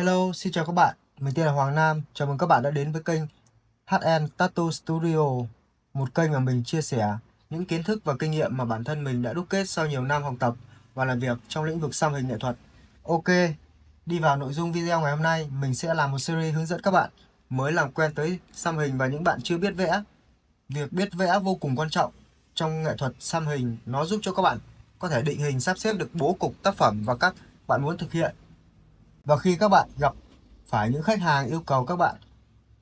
Hello, xin chào các bạn. Mình tên là Hoàng Nam. Chào mừng các bạn đã đến với kênh HN Tattoo Studio, một kênh mà mình chia sẻ những kiến thức và kinh nghiệm mà bản thân mình đã đúc kết sau nhiều năm học tập và làm việc trong lĩnh vực xăm hình nghệ thuật. Ok, đi vào nội dung video ngày hôm nay, mình sẽ làm một series hướng dẫn các bạn mới làm quen tới xăm hình và những bạn chưa biết vẽ. Việc biết vẽ vô cùng quan trọng trong nghệ thuật xăm hình, nó giúp cho các bạn có thể định hình sắp xếp được bố cục tác phẩm và các bạn muốn thực hiện. Và khi các bạn gặp phải những khách hàng yêu cầu các bạn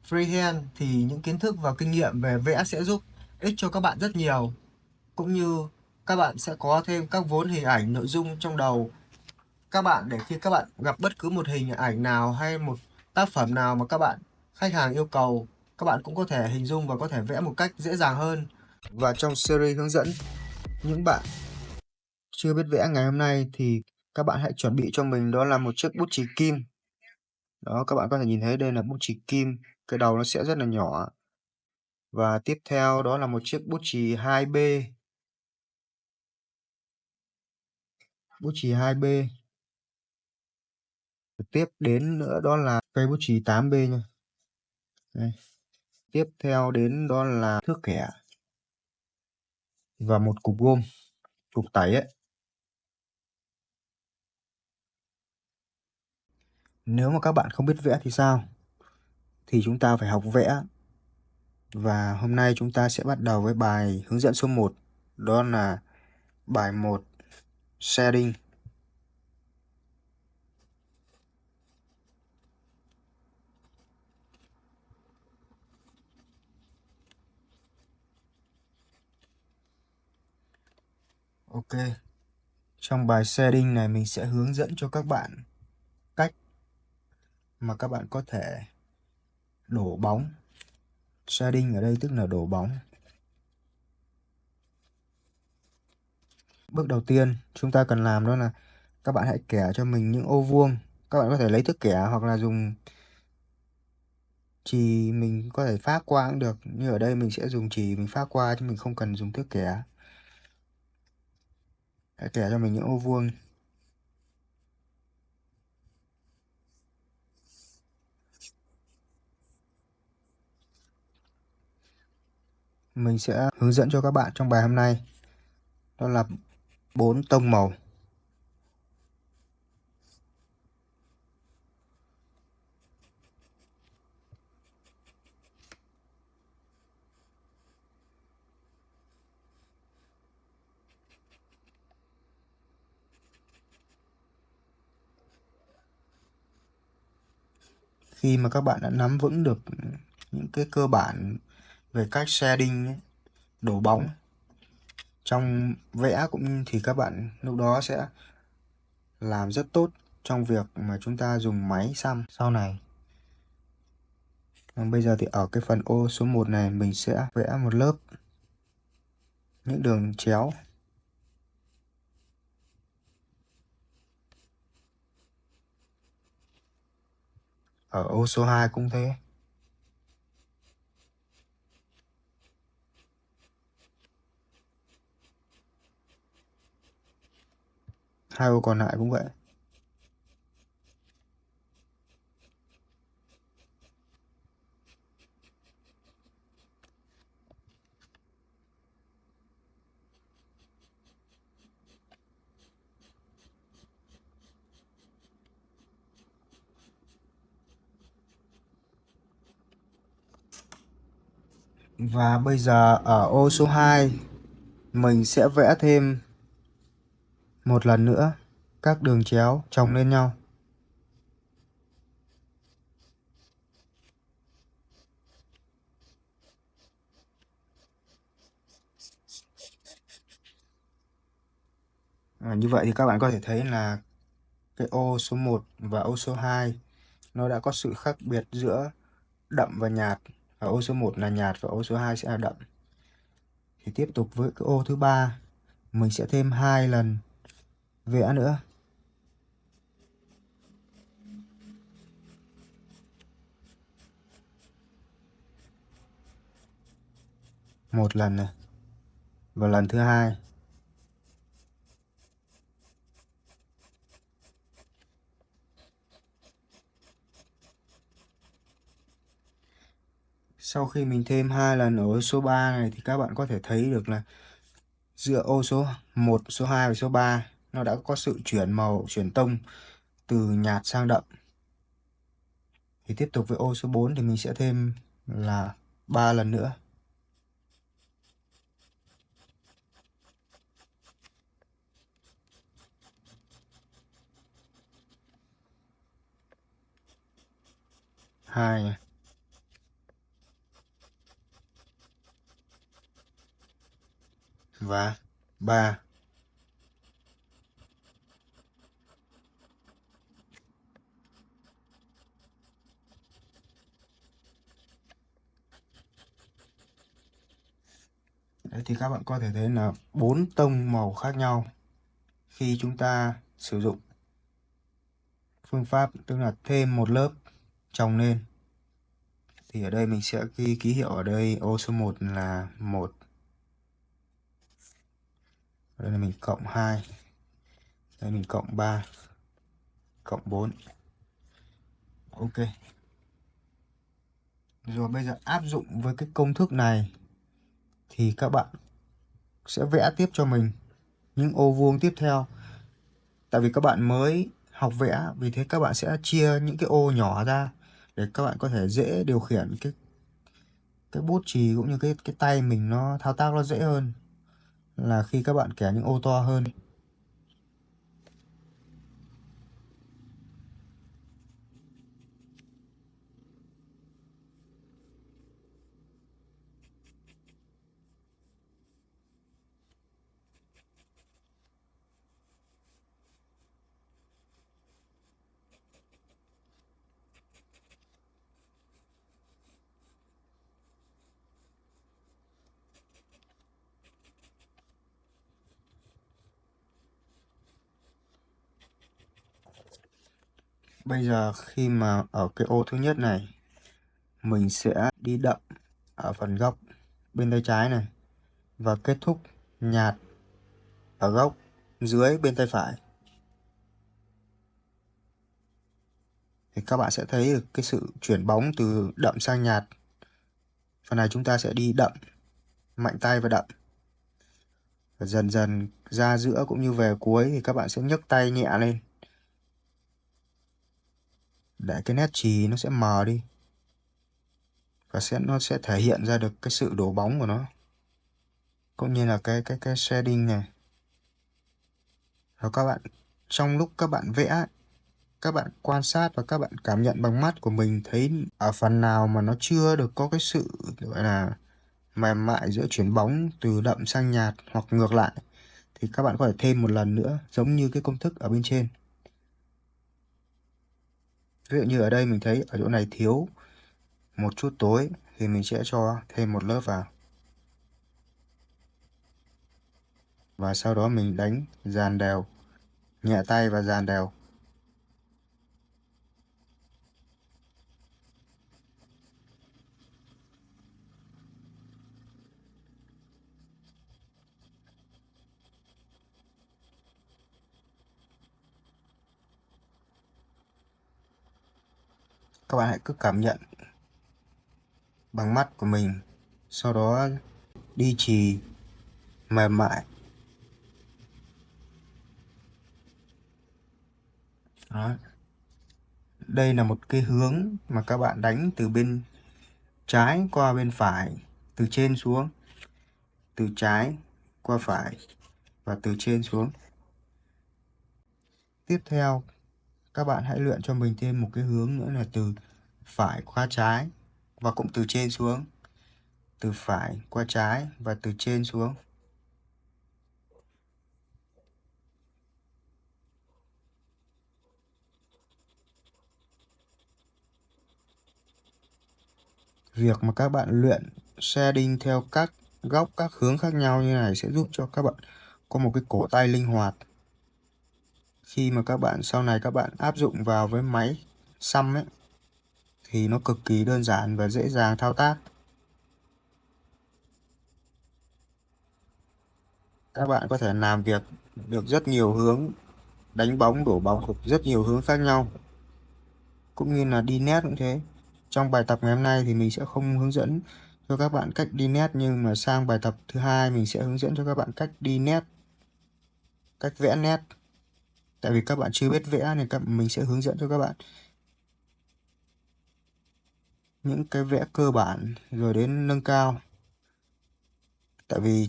freehand thì những kiến thức và kinh nghiệm về vẽ sẽ giúp ích cho các bạn rất nhiều. Cũng như các bạn sẽ có thêm các vốn hình ảnh nội dung trong đầu các bạn để khi các bạn gặp bất cứ một hình ảnh nào hay một tác phẩm nào mà khách hàng yêu cầu, các bạn cũng có thể hình dung và có thể vẽ một cách dễ dàng hơn. Và trong series hướng dẫn những bạn chưa biết vẽ ngày hôm nay thì các bạn hãy chuẩn bị cho mình đó là một chiếc bút chì kim. Đó, các bạn có thể nhìn thấy đây là bút chì kim, cái đầu nó sẽ rất là nhỏ. Và tiếp theo đó là một chiếc bút chì 2B. Bút chì 2B. Tiếp đến nữa đó là cây bút chì 8B nha. Đây. Tiếp theo đến đó là thước kẻ và một cục gôm, cục tẩy ấy. Nếu mà các bạn không biết vẽ thì sao? Thì chúng ta phải học vẽ. Và hôm nay chúng ta sẽ bắt đầu với bài hướng dẫn số 1. Đó là bài 1 shading. Ok. Trong bài shading này mình sẽ hướng dẫn cho các bạn cách mà các bạn có thể đổ bóng. Shading ở đây tức là đổ bóng. Bước đầu tiên chúng ta cần làm đó là các bạn hãy kẻ cho mình những ô vuông. Các bạn có thể lấy thước kẻ hoặc là dùng chì, mình có thể phác qua cũng được. Như ở đây mình sẽ dùng chì mình phác qua chứ mình không cần dùng thước kẻ. Hãy kẻ cho mình những ô vuông. Mình sẽ hướng dẫn cho các bạn trong bài hôm nay đó là 4 tông màu. Khi mà các bạn đã nắm vững được những cái cơ bản về cách shading ấy, đổ bóng trong vẽ cũng thì các bạn lúc đó sẽ làm rất tốt trong việc mà chúng ta dùng máy xăm sau này. Bây giờ thì ở cái phần ô số 1 này mình sẽ vẽ một lớp những đường chéo. Ở ô số 2 cũng thế. Hai ô còn lại cũng vậy. Và bây giờ ở ô số 2 mình sẽ vẽ thêm một lần nữa các đường chéo chồng lên nhau. Như vậy thì các bạn có thể thấy là cái ô số 1 và ô số 2 nó đã có sự khác biệt giữa đậm và nhạt. Ở ô số 1 là nhạt và ô số 2 sẽ là đậm. Thì tiếp tục với cái ô thứ 3 mình sẽ thêm 2 lần vẽ nữa. Một lần này và lần thứ hai. Sau khi mình thêm 2 lần ở ô số 3 này thì các bạn có thể thấy được là giữa ô số 1, số 2 và số 3 nó đã có sự chuyển màu, chuyển tông từ nhạt sang đậm. Thì tiếp tục với ô số 4 thì mình sẽ thêm là 3 lần nữa. Hai và 3. Đấy, thì các bạn có thể thấy là 4 tông màu khác nhau khi chúng ta sử dụng phương pháp, tức là thêm một lớp chồng lên. Thì ở đây mình sẽ ghi ký hiệu ở đây ô số 1 là 1. Đây là mình cộng 2. Đây mình cộng 3. Cộng 4. Ok. Rồi bây giờ áp dụng với cái công thức này thì các bạn sẽ vẽ tiếp cho mình những ô vuông tiếp theo. Tại vì các bạn mới học vẽ, vì thế các bạn sẽ chia những cái ô nhỏ ra để các bạn có thể dễ điều khiển cái bút chì cũng như cái tay mình nó thao tác nó dễ hơn là khi các bạn kẻ những ô to hơn. Bây giờ khi mà ở cái ô thứ nhất này mình sẽ đi đậm ở phần góc bên tay trái này và kết thúc nhạt ở góc dưới bên tay phải. Thì các bạn sẽ thấy được cái sự chuyển bóng từ đậm sang nhạt. Phần này chúng ta sẽ đi đậm, mạnh tay và đậm. Và dần dần ra giữa cũng như về cuối thì các bạn sẽ nhấc tay nhẹ lên để cái nét chì nó sẽ mờ đi và nó sẽ thể hiện ra được cái sự đổ bóng của nó, cũng như là cái shading này. Và các bạn trong lúc các bạn vẽ, các bạn quan sát và các bạn cảm nhận bằng mắt của mình, thấy ở phần nào mà nó chưa được có cái sự gọi là mềm mại giữa chuyển bóng từ đậm sang nhạt hoặc ngược lại thì các bạn có thể thêm một lần nữa giống như cái công thức ở bên trên. Ví dụ như ở đây mình thấy ở chỗ này thiếu một chút tối thì mình sẽ cho thêm một lớp vào. Và sau đó mình đánh dàn đều, nhẹ tay và dàn đều. Các bạn hãy cứ cảm nhận bằng mắt của mình, sau đó đi chì mềm mại. Đó. Đây là một cái hướng mà các bạn đánh từ bên trái qua bên phải, từ trên xuống, từ trái qua phải và từ trên xuống. Tiếp theo các bạn hãy luyện cho mình thêm một cái hướng nữa là từ phải qua trái và cũng từ trên xuống, từ phải qua trái và từ trên xuống. Việc mà các bạn luyện shading theo các góc, các hướng khác nhau như này sẽ giúp cho các bạn có một cái cổ tay linh hoạt. Khi mà các bạn sau này các bạn áp dụng vào với máy xăm ấy thì nó cực kỳ đơn giản và dễ dàng thao tác. Các bạn có thể làm việc được rất nhiều hướng, đánh bóng, đổ bóng được rất nhiều hướng khác nhau. Cũng như là đi nét cũng thế. Trong bài tập ngày hôm nay thì mình sẽ không hướng dẫn cho các bạn cách đi nét, nhưng mà sang bài tập thứ hai mình sẽ hướng dẫn cho các bạn cách đi nét, cách vẽ nét. Tại vì các bạn chưa biết vẽ nên mình sẽ hướng dẫn cho các bạn những cái vẽ cơ bản rồi đến nâng cao. Tại vì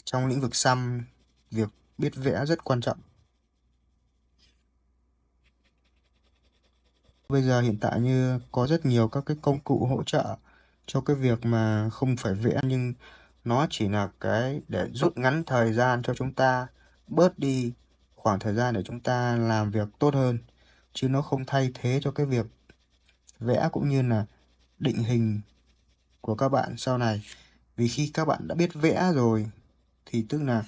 trong lĩnh vực xăm, việc biết vẽ rất quan trọng. Bây giờ hiện tại như có rất nhiều các cái công cụ hỗ trợ cho cái việc mà không phải vẽ, nhưng nó chỉ là cái để rút ngắn thời gian cho chúng ta, bớt đi khoảng thời gian để chúng ta làm việc tốt hơn, chứ nó không thay thế cho cái việc vẽ cũng như là định hình của các bạn sau này. Vì khi các bạn đã biết vẽ rồi thì tức là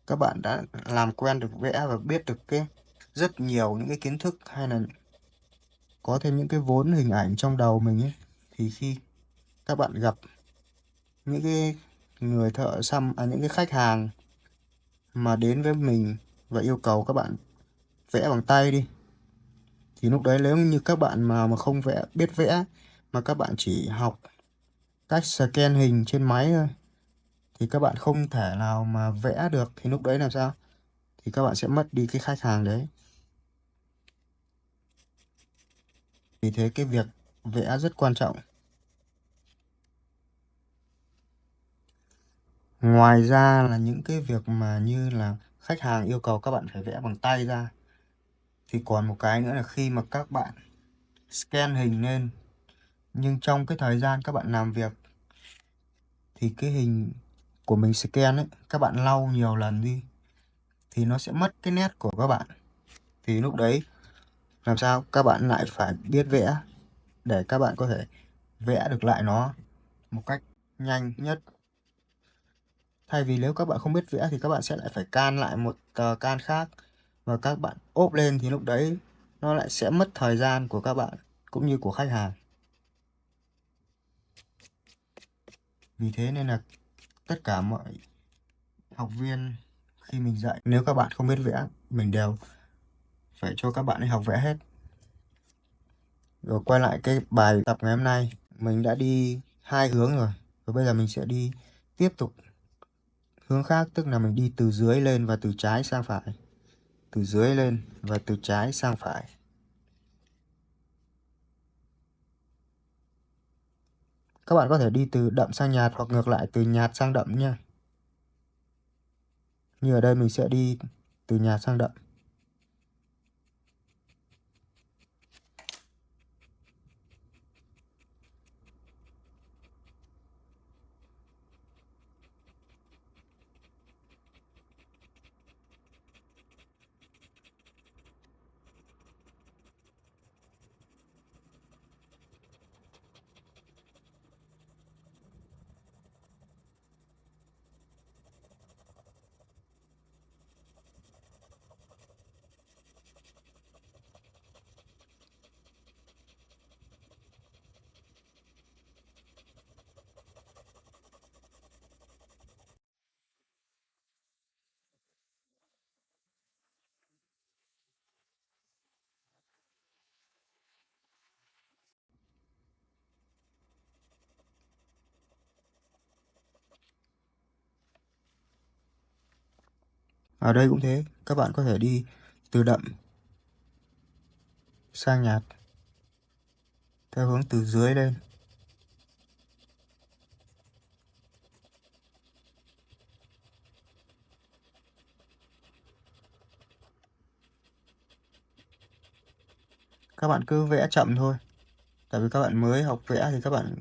các bạn đã làm quen được vẽ và biết được cái rất nhiều những cái kiến thức, hay là có thêm những cái vốn hình ảnh trong đầu mình ấy, thì khi các bạn gặp những cái người thợ xăm, những cái khách hàng mà đến với mình và yêu cầu các bạn vẽ bằng tay đi, thì lúc đấy nếu như các bạn mà không biết vẽ, mà các bạn chỉ học cách scan hình trên máy thôi, thì các bạn không thể nào mà vẽ được, thì lúc đấy làm sao? Thì các bạn sẽ mất đi cái khách hàng đấy. Vì thế cái việc vẽ rất quan trọng. Ngoài ra là những cái việc mà như là khách hàng yêu cầu các bạn phải vẽ bằng tay ra, thì còn một cái nữa là khi mà các bạn scan hình lên, nhưng trong cái thời gian các bạn làm việc thì cái hình của mình scan ấy, các bạn lau nhiều lần đi thì nó sẽ mất cái nét của các bạn. Thì lúc đấy làm sao? Các bạn lại phải biết vẽ để các bạn có thể vẽ được lại nó một cách nhanh nhất. Thay vì nếu các bạn không biết vẽ thì các bạn sẽ lại phải can lại một tờ can khác và các bạn ốp lên, thì lúc đấy nó lại sẽ mất thời gian của các bạn cũng như của khách hàng. Vì thế nên là tất cả mọi học viên khi mình dạy, nếu các bạn không biết vẽ, mình đều phải cho các bạn ấy học vẽ hết. Rồi quay lại cái bài tập ngày hôm nay, mình đã đi hai hướng rồi, và bây giờ mình sẽ đi tiếp tục hướng khác, tức là mình đi từ dưới lên và từ trái sang phải, từ dưới lên và từ trái sang phải. Các bạn có thể đi từ đậm sang nhạt hoặc ngược lại từ nhạt sang đậm nha. Như ở đây mình sẽ đi từ nhạt sang đậm. Ở đây cũng thế, các bạn có thể đi từ đậm sang nhạt theo hướng từ dưới lên. Các bạn cứ vẽ chậm thôi. Tại vì các bạn mới học vẽ thì các bạn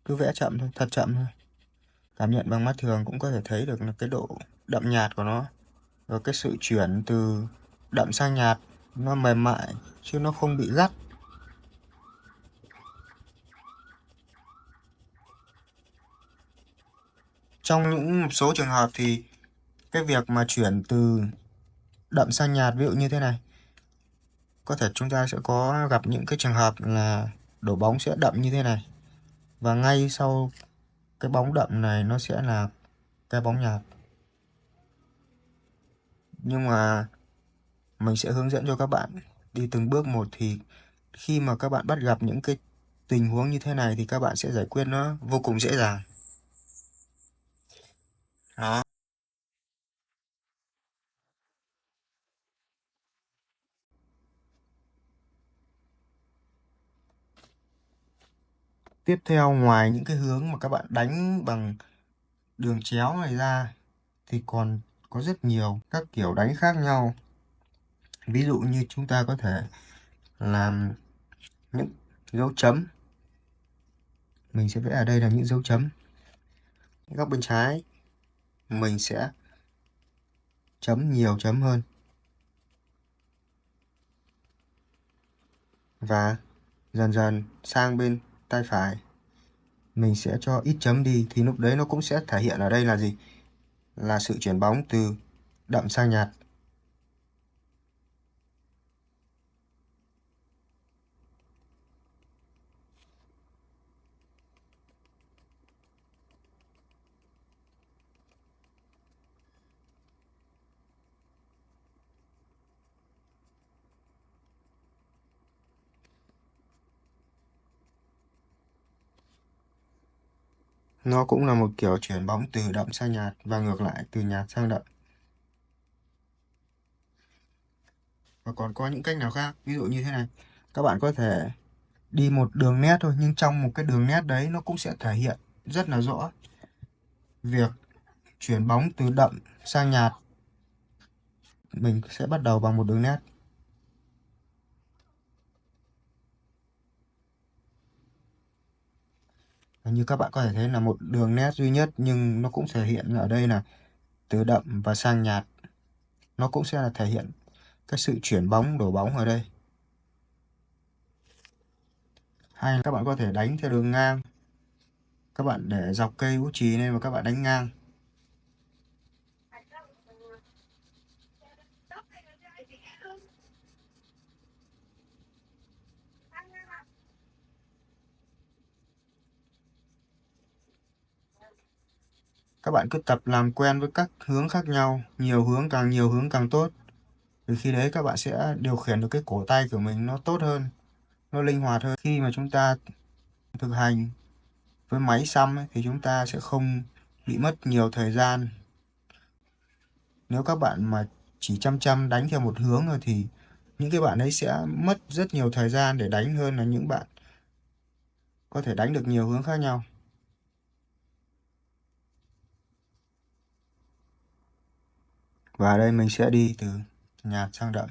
cứ vẽ chậm thôi, thật chậm thôi. Cảm nhận bằng mắt thường cũng có thể thấy được là cái độ đậm nhạt của nó. Rồi cái sự chuyển từ đậm sang nhạt nó mềm mại chứ nó không bị gắt. Trong những một số trường hợp thì cái việc mà chuyển từ đậm sang nhạt, ví dụ như thế này, có thể chúng ta sẽ có gặp những cái trường hợp là đổ bóng sẽ đậm như thế này, và ngay sau cái bóng đậm này nó sẽ là cái bóng nhạt. Nhưng mà mình sẽ hướng dẫn cho các bạn đi từng bước một, thì khi mà các bạn bắt gặp những cái tình huống như thế này thì các bạn sẽ giải quyết nó vô cùng dễ dàng. Đó. Tiếp theo, ngoài những cái hướng mà các bạn đánh bằng đường chéo này ra thì còn có rất nhiều các kiểu đánh khác nhau. Ví dụ như chúng ta có thể làm những dấu chấm. Mình sẽ vẽ ở đây là những dấu chấm. Góc bên trái mình sẽ chấm nhiều chấm hơn. Và dần dần sang bên tay phải mình sẽ cho ít chấm đi, thì lúc đấy nó cũng sẽ thể hiện ở đây là gì? Là sự chuyển bóng từ đậm sang nhạt. Nó cũng là một kiểu chuyển bóng từ đậm sang nhạt và ngược lại từ nhạt sang đậm. Và còn có những cách nào khác, ví dụ như thế này. Các bạn có thể đi một đường nét thôi, nhưng trong một cái đường nét đấy nó cũng sẽ thể hiện rất là rõ việc chuyển bóng từ đậm sang nhạt. Mình sẽ bắt đầu bằng một đường nét. Và như các bạn có thể thấy là một đường nét duy nhất, nhưng nó cũng thể hiện ở đây là từ đậm và sang nhạt. Nó cũng sẽ là thể hiện cái sự chuyển bóng, đổ bóng ở đây. Hay là các bạn có thể đánh theo đường ngang. Các bạn để dọc cây bút chì lên và các bạn đánh ngang. Các bạn cứ tập làm quen với các hướng khác nhau, nhiều hướng càng tốt. Thì khi đấy các bạn sẽ điều khiển được cái cổ tay của mình nó tốt hơn, nó linh hoạt hơn. Khi mà chúng ta thực hành với máy xăm ấy, thì chúng ta sẽ không bị mất nhiều thời gian. Nếu các bạn mà chỉ chăm chăm đánh theo một hướng rồi thì những cái bạn ấy sẽ mất rất nhiều thời gian để đánh hơn là những bạn có thể đánh được nhiều hướng khác nhau. Và đây mình sẽ đi từ nhạt sang đậm.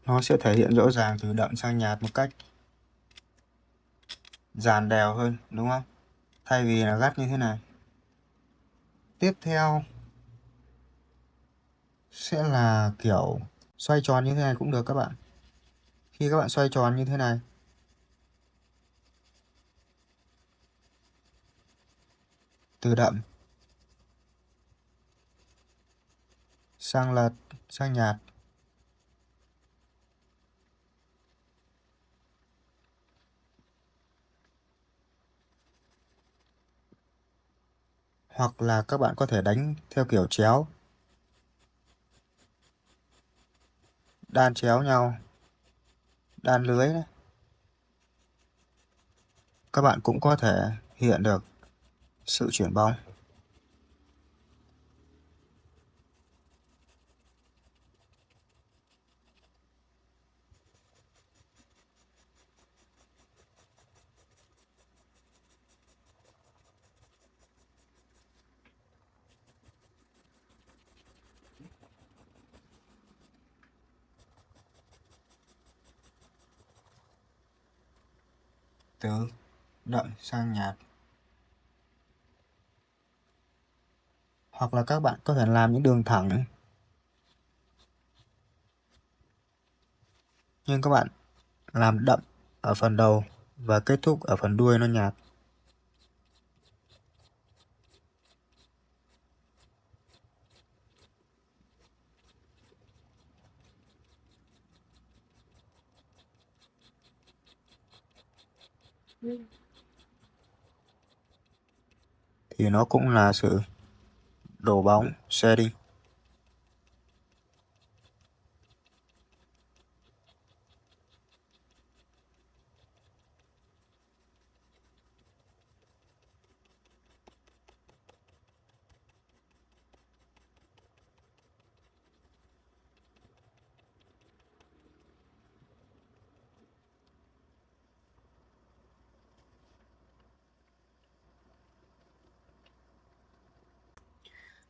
Nó sẽ thể hiện rõ ràng từ đậm sang nhạt một cách dàn đều hơn, đúng không? Thay vì là gắt như thế này. Tiếp theo sẽ là kiểu xoay tròn như thế này cũng được các bạn. Khi các bạn xoay tròn như thế này, từ đậm sang lật sang nhạt, hoặc là các bạn có thể đánh theo kiểu chéo, đan chéo nhau, đan lưới đấy. Các bạn cũng có thể hiện được sự chuyển bóng. Từ đậm sang nhạt. hoặc là các bạn có thể làm những đường thẳng, nhưng các bạn làm đậm ở phần đầu và kết thúc ở phần đuôi nó nhạt. Thì nó cũng là sự đổ bóng shading.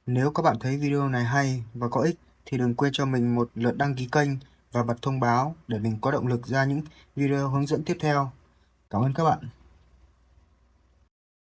Nếu các bạn thấy video này hay và có ích thì đừng quên cho mình một lượt đăng ký kênh và bật thông báo để mình có động lực ra những video hướng dẫn tiếp theo. Cảm ơn các bạn.